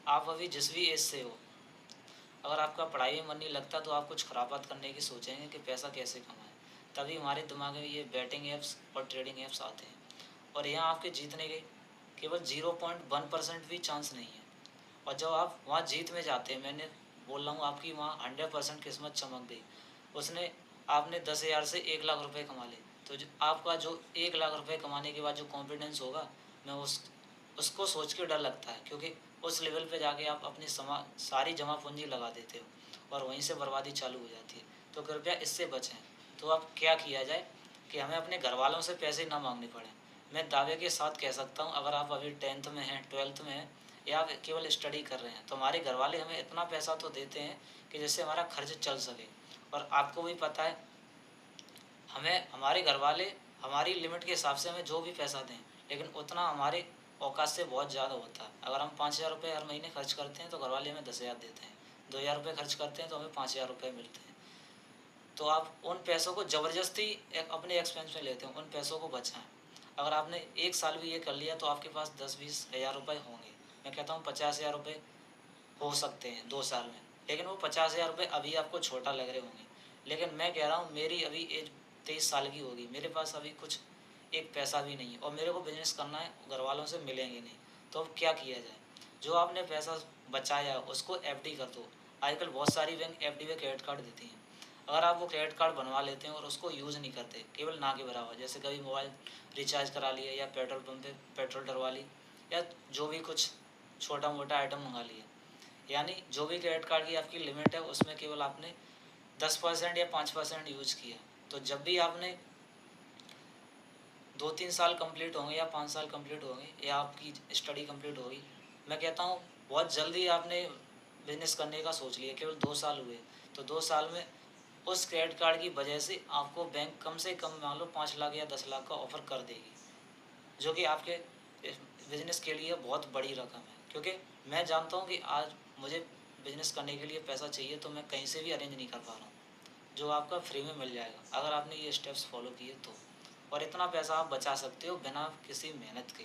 आप अभी जिस भी एज से हो, अगर आपका पढ़ाई में मन नहीं लगता तो आप कुछ खराबात करने की सोचेंगे कि पैसा कैसे कमाएँ। तभी हमारे दिमाग में ये बेटिंग ऐप्स और ट्रेडिंग ऐप्स आते हैं, और यहाँ आपके जीतने के केवल 0.1% भी चांस नहीं है। और जब आप वहाँ जीत में जाते हैं, मैंने बोल रहा हूँ आपकी वहाँ 100% किस्मत चमक गई। उसने आपने 10,000 से 1 लाख रुपए कमा लिए, तो आपका जो 1 लाख रुपए कमाने के बाद जो कॉन्फिडेंस होगा, मैं उसको सोच के डर लगता है, क्योंकि उस लेवल पे जाके आप अपनी सारी जमा पूंजी लगा देते हो और वहीं से बर्बादी चालू हो जाती है। तो कृपया इससे बचें। तो अब क्या किया जाए कि हमें अपने घर वालों से पैसे ना मांगने पड़ें। मैं दावे के साथ कह सकता हूँ, अगर आप अभी 10th में हैं, 12th में हैं, या आप केवल स्टडी कर रहे हैं, तो हमारे घर वाले हमें इतना पैसा तो देते हैं कि जिससे हमारा खर्च चल सके। और आपको भी पता है, हमें हमारे घर वाले हमारी लिमिट के हिसाब से हमें जो भी पैसा दें, लेकिन उतना हमारे औकात से बहुत ज़्यादा होता है। अगर हम 5,000 रुपये हर महीने खर्च करते हैं तो घर वाले हमें 10,000 देते हैं। 2,000 रुपये खर्च करते हैं तो हमें 5,000 रुपये मिलते हैं। तो आप उन पैसों को ज़बरदस्ती अपने एक्सपेंस में लेते हैं, उन पैसों को बचाएं। अगर आपने 1 साल भी ये कर लिया तो आपके पास 10-20 हज़ार रुपये होंगे। मैं कहता हूँ 50,000 रुपये हो सकते हैं 2 साल में, लेकिन वो 50,000 रुपये अभी आपको छोटा लग रहे होंगे। लेकिन मैं कह रहा हूँ, मेरी अभी एज 23 साल की होगी, मेरे पास अभी कुछ एक पैसा भी नहीं है और मेरे को बिजनेस करना है, घर वालों से मिलेंगे नहीं। तो अब क्या किया जाए? जो आपने पैसा बचाया उसको एफडी कर दो। आजकल बहुत सारी बैंक एफडी पे क्रेडिट कार्ड देती हैं। अगर आप वो क्रेडिट कार्ड बनवा लेते हैं और उसको यूज़ नहीं करते, केवल ना के बराबर, जैसे कभी मोबाइल रिचार्ज करा लिया या पेट्रोल पंप पे पेट्रोल डलवा ली, या जो भी कुछ छोटा मोटा आइटम मंगा लिया, यानी जो भी क्रेडिट कार्ड की आपकी लिमिट है उसमें केवल आपने 10% या 5% यूज किया, तो जब भी आपने 2-3 साल कंप्लीट होंगे या 5 साल कंप्लीट होंगे या आपकी स्टडी कंप्लीट होगी, मैं कहता हूँ बहुत जल्दी आपने बिजनेस करने का सोच लिया, केवल 2 साल हुए, तो 2 साल में उस क्रेडिट कार्ड की वजह से आपको बैंक कम से कम मान लो 5 लाख या 10 लाख का ऑफ़र कर देगी, जो कि आपके बिजनेस के लिए बहुत बड़ी रकम है। क्योंकि मैं जानता हूँ कि आज मुझे बिजनेस करने के लिए पैसा चाहिए, तो मैं कहीं से भी अरेंज नहीं कर पा रहा हूँ, जो आपका फ्री में मिल जाएगा अगर आपने ये स्टेप्स फॉलो किए तो। और इतना पैसा आप बचा सकते हो बिना किसी मेहनत के।